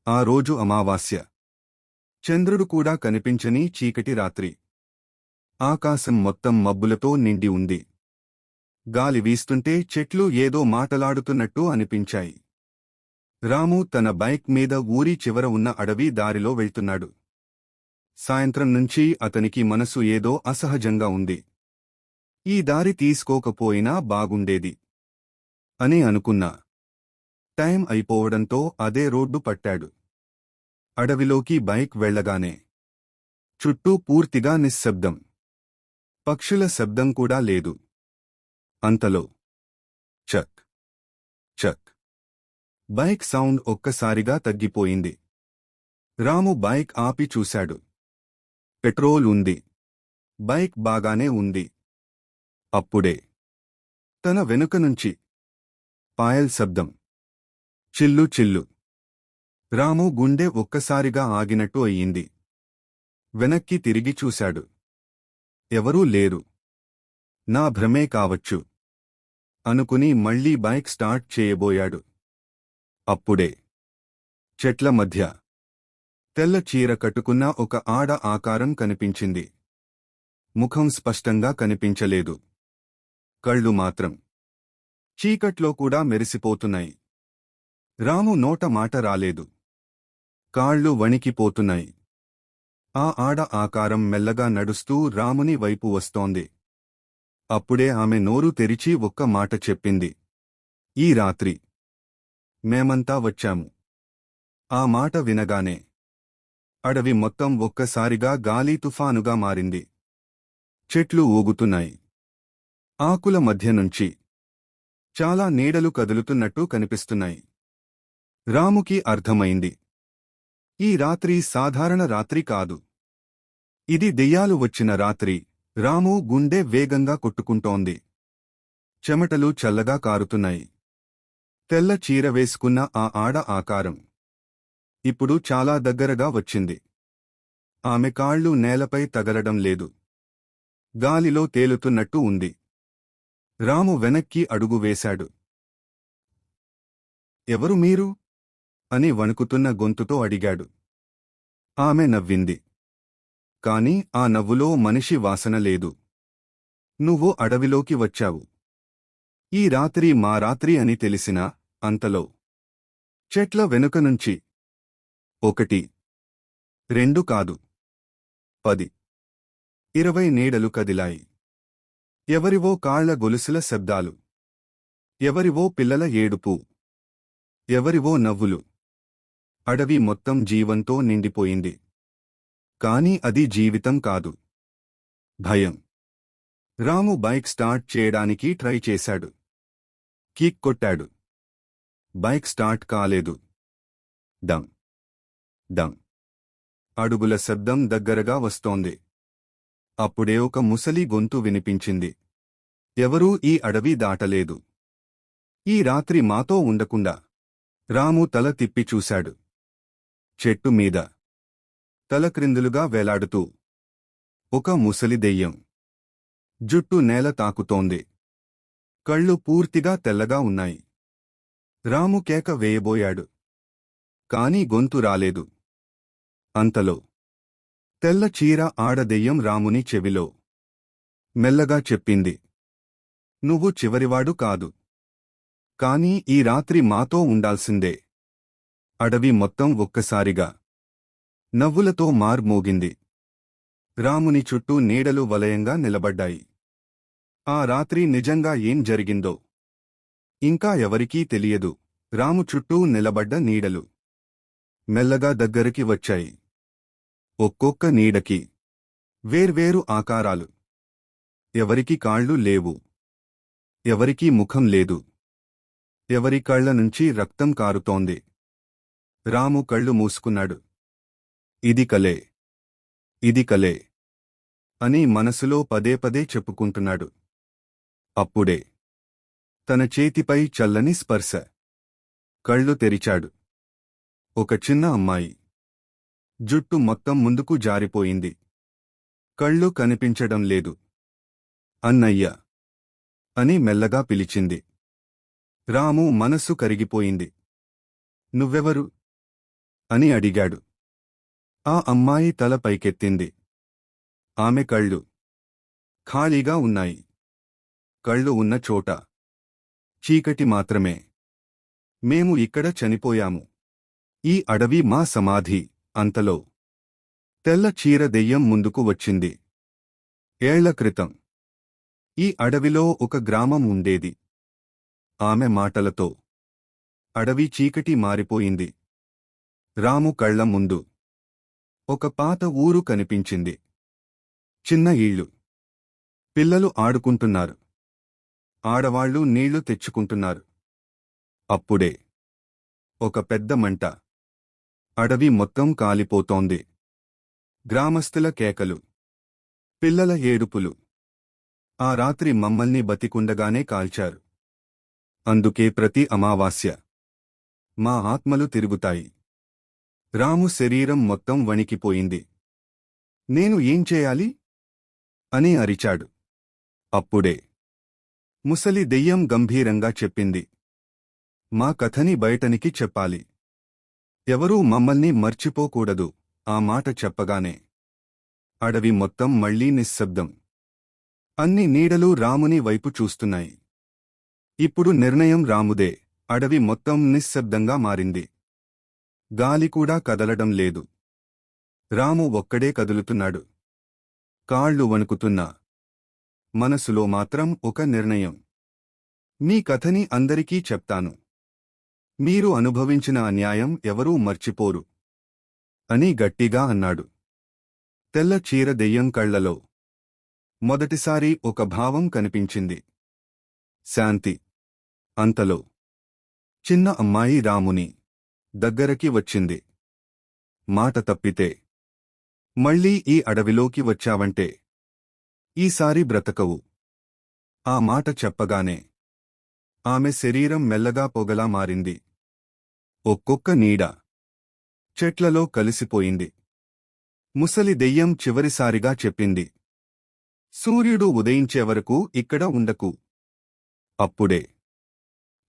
ఆ రోజు అమావాస్య. చంద్రుడు కూడా కనిపించని చీకటి రాత్రి. ఆకాశం మొత్తం మబ్బులతో నిండి ఉంది. గాలి వీస్తుంటే చెట్లు ఏదో మాటలాడుతున్నట్టు అనిపించాయి. రాము తన బైక్ మీద ఊరి చివర ఉన్న అడవి దారిలో వెళ్తున్నాడు. సాయంత్రం నుంచి అతనికి మనసు ఏదో అసహజంగా ఉంది. ఈ దారి తీసుకోకపోయినా బాగుండేది అని అనుకున్నా. టైం అయిపోవడంతో అదే రోడ్డు పట్టాడు. అడవిలోకి బైక్ వెళ్లగానే చుట్టూ పూర్తిగా నిశ్శబ్దం. పక్షుల శబ్దం కూడా లేదు. అంతలో చక్ చక్ బైక్ సౌండ్ ఒక్కసారిగా తగ్గిపోయింది. రాము బైక్ ఆపి చూశాడు. పెట్రోల్ ఉంది. బైక్ బాగానే ఉంది. అప్పుడే తన వెనుక నుంచి పాయల్ శబ్దం. చిల్లు చిల్లు. రాము గుండె ఒక్కసారిగా ఆగినట్టు అయ్యింది. వెనక్కి తిరిగి చూశాడు. ఎవరూ లేరు. నా భ్రమే కావచ్చు అనుకుని మళ్లీ బైక్ స్టార్ట్ చేయబోయాడు. అప్పుడే చెట్ల మధ్య తెల్ల చీర కట్టుకున్న ఒక ఆడ ఆకారం కనిపించింది. ముఖం స్పష్టంగా కనిపించలేదు. కళ్ళు మాత్రం చీకట్లో కూడా మెరిసిపోతున్నాయి. రాము నోట మాట రాలేదు. కాళ్ళు వణికిపోతున్నాయి. ఆ ఆడ ఆకారం మెల్లగా నడుస్తూ రాముని వైపు వస్తోంది. అప్పుడే ఆమె నోరు తెరిచి ఒక్క మాట చెప్పింది. ఈ రాత్రి మేమంతా వచ్చాము. ఆ మాట వినగానే అడవి మొత్తం ఒక్కసారిగా గాలి తుఫానుగా మారింది. చెట్లు ఊగుతున్నాయి. ఆకుల మధ్య నుంచి చాలా నీడలు కదులుతున్నట్టు కనిపిస్తున్నాయి. రాముకి అర్థమైంది. ఈ రాత్రి సాధారణ రాత్రి కాదు. ఇది దెయ్యాలు వచ్చిన రాత్రి. రాము గుండె వేగంగా కొట్టుకుంటోంది. చెమటలు చల్లగా కారుతున్నాయి. తెల్ల చీర వేసుకున్న ఆ ఆడ ఆకారం ఇప్పుడు చాలా దగ్గరగా వచ్చింది. ఆమె కాళ్ళు నేలపై తగలడం లేదు. గాలిలో తేలుతున్నట్టు ఉంది. రాము వెనక్కి అడుగు వేశాడు. ఎవరు మీరు? అని వణుకుతున్న గొంతుతో అడిగాడు. ఆమె నవ్వింది. కాని ఆ నవ్వులో మనిషి వాసన లేదు. నువ్వు అడవిలోకి వచ్చావు. ఈ రాత్రి మా రాత్రి అని తెలిసినా అంతలో చెట్ల వెనుక నుంచి 1, 2 కాదు 10, 20 నీడలు కదిలాయి. ఎవరివో కాళ్ల గొలుసుల శబ్దాలు. ఎవరివో పిల్లల ఏడుపు. ఎవరివో నవ్వులు. అడవి మొత్తం జీవంతో నిండిపోయింది. కాని అది జీవితం కాదు. భయం. రాము బైక్ స్టార్ట్ చేయడానికి ట్రై చేశాడు. కిక్ కొట్టాడు. బైక్ స్టార్ట్ కాలేదు. డం డం. అడుగుల శబ్దం దగ్గరగా వస్తోంది. అప్పుడే ఒక ముసలి గొంతు వినిపించింది. ఎవరూ ఈ అడవి దాటలేదు. ఈ రాత్రి మాతో ఉండకుండా. రాము తల తిప్పి చూశాడు. చెట్టు మీద తలక్రిందులుగా వేలాడుతూ ఒక ముసలి దెయ్యం. జుట్టు నేల తాకుతోంది. కళ్ళు పూర్తిగా తెల్లగా ఉన్నాయి. రాము కేక వేయబోయాడు. కాని గొంతు రాలేదు. అంతలో తెల్ల చీర ఆడదెయ్యం రాముని చెవిలో మెల్లగా చెప్పింది. నువ్వు చివరివాడు కాదు. కాని ఈ రాత్రి మాతో ఉండాల్సిందే. అడవి మొత్తం ఒక్కసారిగా నవ్వులతో మార్మోగింది. రాముని చుట్టూ నీడలు వలయంగా నిలబడ్డాయి. ఆ రాత్రి నిజంగా ఏం జరిగిందో ఇంకా ఎవరికీ తెలియదు. రాము చుట్టూ నిలబడ్డ నీడలు మెల్లగా దగ్గరికి వచ్చాయి. ఒక్కొక్క నీడకి వేర్వేరు ఆకారాలు. ఎవరికి కాళ్ళు లేవు. ఎవరికీ ముఖం లేదు. ఎవరి కళ్ల నుంచి రక్తం కారుతోంది. రాము కళ్ళు మూసుకున్నాడు. ఇది కలే. ఇది కలే అని మనసులో పదే పదే చెప్పుకుంటున్నాడు. అప్పుడే తన చేతిపై చల్లని స్పర్శ. కళ్ళు తెరిచాడు. ఒక చిన్న అమ్మాయి. జుట్టు మొత్తం ముందుకు జారిపోయింది. కళ్ళు కనిపించడం లేదు. అన్నయ్య అని మెల్లగా పిలిచింది. రాము మనస్సు కరిగిపోయింది. నువ్వెవరు? అని అడిగాడు. ఆ అమ్మాయి తల పైకెత్తింది. ఆమె కళ్ళు ఖాళీగా ఉన్నాయి. కళ్ళు ఉన్న చోట చీకటి మాత్రమే. మేము ఇక్కడ చనిపోయాము. ఈ అడవి మా సమాధి. అంతలో తెల్ల చీర దెయ్యం ముందుకు వచ్చింది. ఏళ్ల క్రితం ఈ అడవిలో ఒక గ్రామం ఉండేది. ఆమె మాటలతో అడవి చీకటి మారిపోయింది. రాము కళ్ల ముందు ఒక పాత ఊరు కనిపించింది. చిన్న ఇళ్ళు, పిల్లలు ఆడుకుంటున్నారు, ఆడవాళ్లు నీళ్లు తెచ్చుకుంటున్నారు. అప్పుడే ఒక పెద్ద మంట. అడవి మొత్తం కాలిపోతోంది. గ్రామస్తుల కేకలు, పిల్లల ఏడుపులు. ఆ రాత్రి మమ్మల్ని బతికుండగానే కాల్చారు. అందుకే ప్రతి అమావాస్య మా ఆత్మలు తిరుగుతాయి. రాము శరీరం మొత్తం వణికిపోయింది. నేను ఏం చేయాలి అని అరిచాడు. అప్పుడే ముసలి దెయ్యం గంభీరంగా చెప్పింది, మా కథని బయటనికి చెప్పాలి. ఎవరూ మమ్మల్ని మర్చిపోకూడదు. ఆ మాట చెప్పగానే అడవి మొత్తం మళ్లీ నిశ్శబ్దం. అన్ని నీడలు రాముని వైపు చూస్తున్నాయి. ఇప్పుడు నిర్ణయం రాముదే. అడవి మొత్తం నిశ్శబ్దంగా మారింది. గాలి కూడా కదలడం లేదు. రాము ఒక్కడే కదులుతున్నాడు. కాళ్ళు వణుకుతున్నా మనసులో మాత్రం ఒక నిర్ణయం. మీ కథని అందరికీ చెప్తాను. మీరు అనుభవించిన అన్యాయం ఎవరూ మర్చిపోరు అని గట్టిగా అన్నాడు. తెల్ల చీర దెయ్యం కళ్లలో మొదటిసారి ఒక భావం కనిపించింది, శాంతి. అంతలో చిన్న అమ్మాయి రాముని దగ్గరకి వచ్చింది. మాట తప్పితే మళ్లీ ఈ అడవిలోకి వచ్చావంటే ఈసారి బ్రతకవు. ఆ మాట చెప్పగానే ఆమె శరీరం మెల్లగా పొగలా మారింది. ఒక్కొక్క నీడ చెట్లలో కలిసిపోయింది. ముసలి దెయ్యం చివరిసారిగా చెప్పింది, సూర్యుడు ఉదయించే వరకు ఇక్కడ ఉండకు. అప్పుడే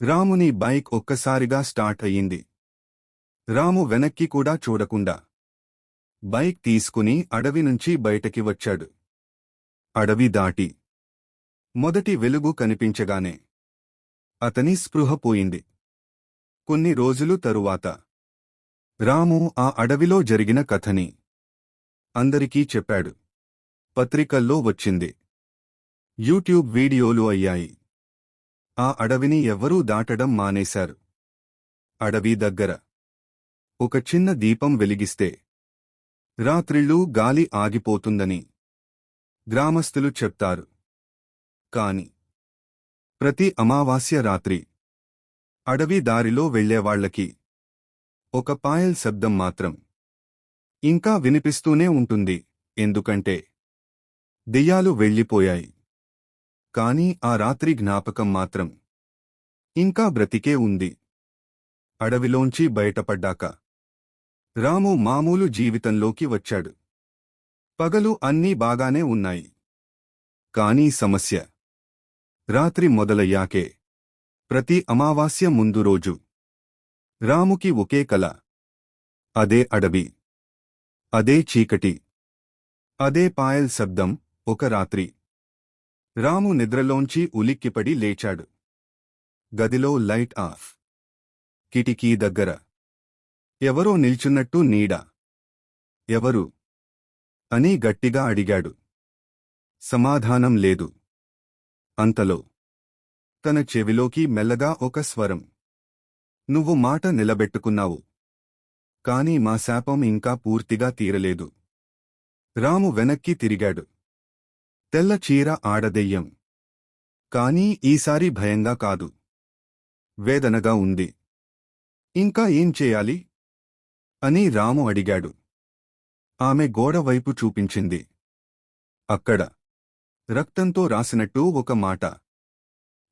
రాముని బైక్ ఒక్కసారిగా స్టార్ట్ అయ్యింది. రాము వెనక్కి కూడా చూడకుండా బైక్ తీసుకుని అడవి నుంచి బయటకి వచ్చాడు. అడవి దాటి మొదటి వెలుగు కనిపించగానే అతని స్పృహ పోయింది. కొన్ని రోజులు తరువాత రాము ఆ అడవిలో జరిగిన కథని అందరికీ చెప్పాడు. పత్రికల్లో వచ్చింది. యూట్యూబ్ వీడియోలు అయ్యాయి. ఆ అడవిని ఎవ్వరూ దాటడం మానేశారు. అడవి దగ్గర ఒక చిన్న దీపం వెలిగిస్తే రాత్రిళ్ళూ గాలి ఆగిపోతుందని గ్రామస్తులు చెప్తారు. కాని ప్రతి అమావాస్య రాత్రి అడవి దారిలో వెళ్లేవాళ్లకి ఒక పాయల్ శబ్దం మాత్రం ఇంకా వినిపిస్తూనే ఉంటుంది. ఎందుకంటే దెయ్యాలు వెళ్ళిపోయాయి. కాని ఆ రాత్రి జ్ఞాపకం మాత్రం ఇంకా బ్రతికే ఉంది. అడవిలోంచి బయటపడ్డాక రాము మామూలు జీవితంలోకి వచ్చాడు. పగలు అన్నీ బాగానే ఉన్నాయి. కానీ సమస్య రాత్రి మొదలయ్యాకే. ప్రతి అమావాస్య ముందు రోజు రాముకి ఒకే కల. అదే అడవి, అదే చీకటి, అదే పాయల్ శబ్దం. ఒక రాత్రి రాము నిద్రలోంచి ఉలిక్కిపడి లేచాడు. గదిలో లైట్ ఆఫ్. కిటికీ దగ్గర ఎవరో నిల్చున్నట్టు నీడ. ఎవరు అని గట్టిగా అడిగాడు. సమాధానం లేదు. అంతలో తన చెవిలోకి మెల్లగా ఒక స్వరం, నువ్వు మాట నిలబెట్టుకున్నావు, కాని మా శాపం ఇంకా పూర్తిగా తీరలేదు. రాము వెనక్కి తిరిగాడు. తెల్ల చీర ఆడదెయ్యం. కాని ఈసారి భయంగా కాదు, వేదనగా ఉంది. ఇంకా ఏం చేయాలి అని రాము అడిగాడు. ఆమె గోడవైపు చూపించింది. అక్కడ రక్తంతో రాసినట్టు ఒక మాట.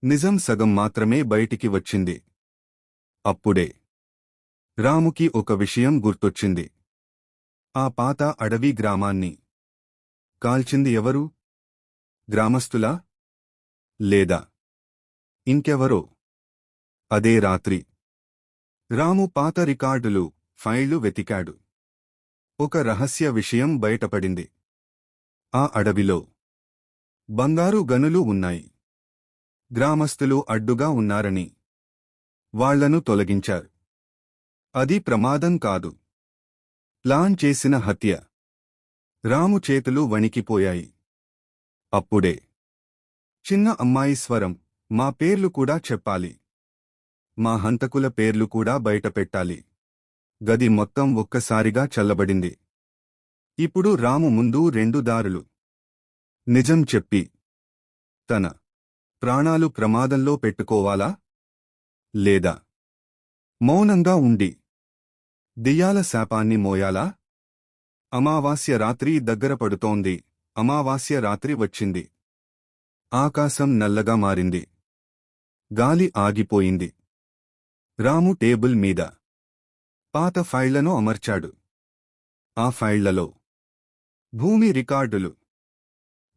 నిజం సగం మాత్రమే బయటికి వచ్చింది. అప్పుడే రాముకి ఒక విషయం గుర్తొచ్చింది. ఆ పాత అడవి గ్రామాన్ని కాల్చింది ఎవరు? గ్రామస్తులా? లేదా ఇంకెవరో? అదే రాత్రి రాము పాత రికార్డులు, ఫైళ్లు వెతికాడు. ఒక రహస్య విషయం బయటపడింది. ఆ అడవిలో బంగారు గనులు ఉన్నాయి. గ్రామస్తులు అడ్డుగా ఉన్నారని వాళ్లను తొలగించారు. అది ప్రమాదం కాదు, ప్లాన్ చేసిన హత్య. రాము చేతులు వణికిపోయాయి. అప్పుడే చిన్న అమ్మాయి స్వరం, మా పేర్లు కూడా చెప్పాలి. మా హంతకుల పేర్లు కూడా బయటపెట్టాలి. గది మొత్తం ఒక్కసారిగా చల్లబడింది. ఇప్పుడు రాము ముందు రెండు దారులు. నిజం చెప్పి తన ప్రాణాలు ప్రమాదంలో పెట్టుకోవాలా, లేదా మౌనంగా ఉండి దెయ్యాల శాపాన్ని మోయాలా? అమావాస్య రాత్రి దగ్గర పడుతోంది. అమావాస్య రాత్రి వచ్చింది. ఆకాశం నల్లగా మారింది. గాలి ఆగిపోయింది. రాము టేబుల్ మీద పాత ఫైళ్లను అమర్చాడు. ఆ ఫైళ్లలో భూమి రికార్డులు,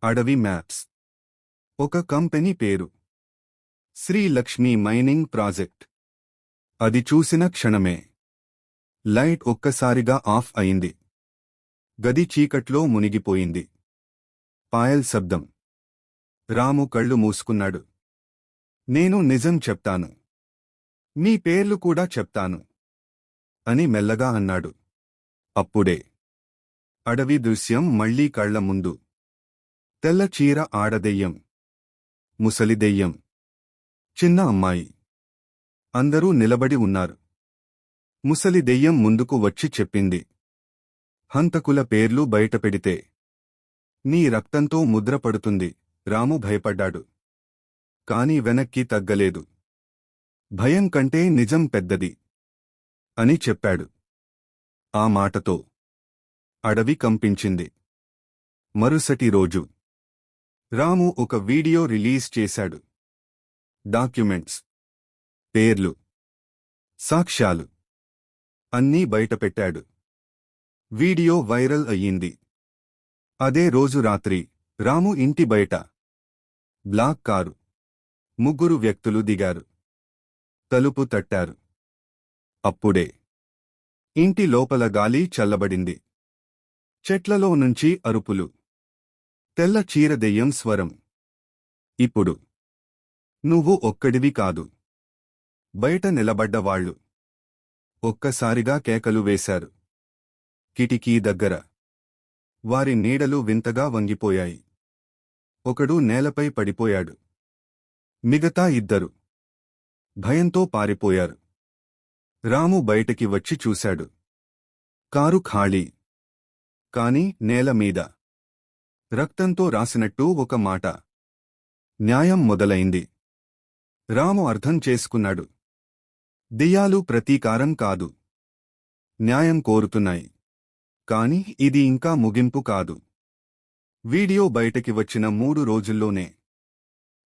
అడవి మ్యాప్స్, ఒక కంపెనీ పేరు, శ్రీ లక్ష్మీ మైనింగ్ ప్రాజెక్ట్. అది చూసిన క్షణమే లైట్ ఒక్కసారిగా ఆఫ్ అయింది. గది చీకట్లో మునిగిపోయింది. పాయల్ శబ్దం. రాము కళ్ళు మూసుకున్నాడు. నేను నిజం చెప్తాను, మీ పేర్లు కూడా చెప్తాను అని మెల్లగా అన్నాడు. అప్పుడే అడవి దృశ్యం మళ్లీ కళ్ల ముందు. తెల్ల చీర ఆడదెయ్యం, ముసలిదెయ్యం, చిన్న అమ్మాయి. అందరూ నిలబడి ఉన్నారు. ముసలిదెయ్యం ముందుకు వచ్చి చెప్పింది, హంతకుల పేర్లు బయటపెడితే నీ రక్తంతో ముద్రపడుతుంది. రాము భయపడ్డాడు. కాని వెనక్కి తగ్గలేదు. భయం కంటే నిజం పెద్దది అని చెప్పాడు. ఆ మాటతో అడవి కంపించింది. మరుసటి రోజు రాము ఒక వీడియో రిలీజ్ చేశాడు. డాక్యుమెంట్స్, పేర్లు, సాక్ష్యాలు అన్నీ బయటపెట్టాడు. వీడియో వైరల్ అయ్యింది. అదే రోజు రాత్రి రాము ఇంటి బయట బ్లాక్ కారు. ముగ్గురు వ్యక్తులు దిగారు. తలుపు తట్టారు. అప్పుడే ఇంటి లోపల గాలి చల్లబడింది. చెట్లలో నుంచి అరుపులు. తెల్ల చీర దెయ్యం స్వరం, ఇప్పుడు నువ్వు ఒక్కడివి కాదు. బయట నిలబడ్డవాళ్లు ఒక్కసారిగా కేకలు వేశారు. కిటికీ దగ్గర వారి నీడలు వింతగా వంగిపోయాయి. ఒకడు నేలపై పడిపోయాడు. మిగతా ఇద్దరు భయంతో పారిపోయారు. రాము బయటికి వచ్చి చూశాడు. కారు ఖాళీ. కాని నేల మీద రక్తంతో రాసినట్టు ఒక మాట. న్యాయం మొదలైంది. రాము అర్థం చేసుకున్నాడు. దెయ్యాలు ప్రతీకారం కాదు, న్యాయం కోరుతున్నాయి. కాని ఇది ఇంకా ముగింపు కాదు. వీడియో బయటకి వచ్చిన 3 రోజుల్లోనే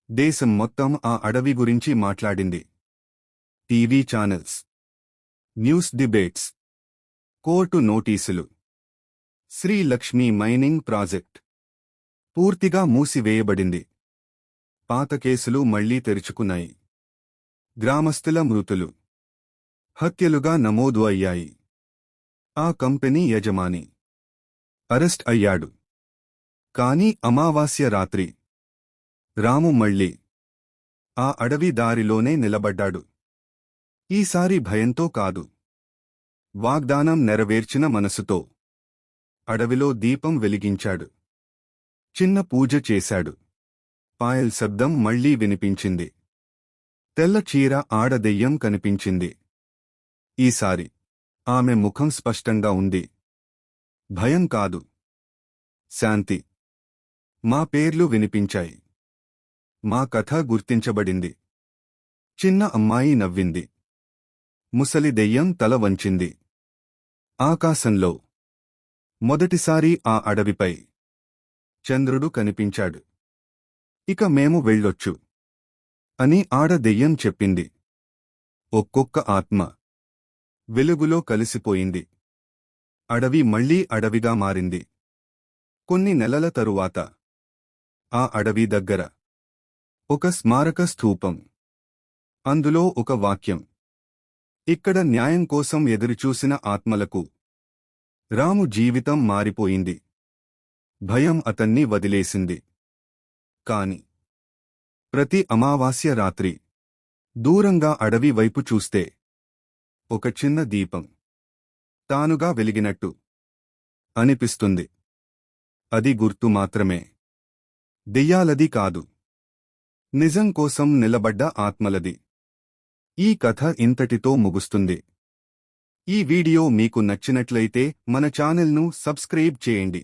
దేశం మొత్తం ఆ అడవి గురించి మాట్లాడింది. TV channels, news debates, court నోటీసులు. శ్రీ లక్ష్మీ మైనింగ్ ప్రాజెక్ట్ పూర్తిగా మూసివేయబడింది. పాత కేసులు మళ్లీ తెరుచుకున్నాయి. గ్రామస్తుల మృతులు, హత్యలుగా నమోదు అయ్యాయి. ఆ కంపెనీ యజమాని అరెస్ట్ అయ్యాడు. కాని అమావాస్య రాత్రి రాము మళ్లీ ఆ అడవి దారిలోనే నిలబడ్డాడు. ఈసారి భయంతో కాదు, వాగ్దానం నెరవేర్చిన మనసుతో. అడవిలో దీపం వెలిగించాడు. చిన్న పూజ చేశాడు. పాయల్ శబ్దం మళ్లీ వినిపించింది. తెల్ల చీర ఆడదెయ్యం కనిపించింది. ఈసారి ఆమె ముఖం స్పష్టంగా ఉంది. భయం కాదు, శాంతి. మా పేర్లు వినిపించాయి. మా కథ గుర్తించబడింది. చిన్న అమ్మాయి నవ్వింది. ముసలి దెయ్యం తల వంచింది. ఆకాశంలో మొదటిసారి ఆ అడవిపై చంద్రుడు కనిపించాడు. ఇక మేము వెళ్ళొచ్చు అని ఆడదెయ్యం చెప్పింది. ఒక్కొక్క ఆత్మ వెలుగులో కలిసిపోయింది. అడవి మళ్లీ అడవిగా మారింది. కొన్ని నెలల తరువాత ఆ అడవి దగ్గర ఒక స్మారక స్తూపం. అందులో ఒక వాక్యం, ఇక్కడ న్యాయం కోసం ఎదురుచూసిన ఆత్మలకు రాము జీవితం మారిపోయింది. భయం అతన్ని వదిలేసింది. కాని ప్రతి అమావాస్య రాత్రి దూరంగా అడవి వైపు చూస్తే ఒక చిన్న దీపం తానుగా వెలిగినట్టు అనిపిస్తుంది. అది గుర్తు మాత్రమే, దెయ్యాలది కాదు, నిజం కోసం నిలబడ్డ ఆత్మలది. ఈ కథ ఇంతటితో ముగుస్తుంది. ఈ వీడియో మీకు నచ్చినట్లయితే మన ఛానల్ను సబ్స్క్రైబ్ చేయండి.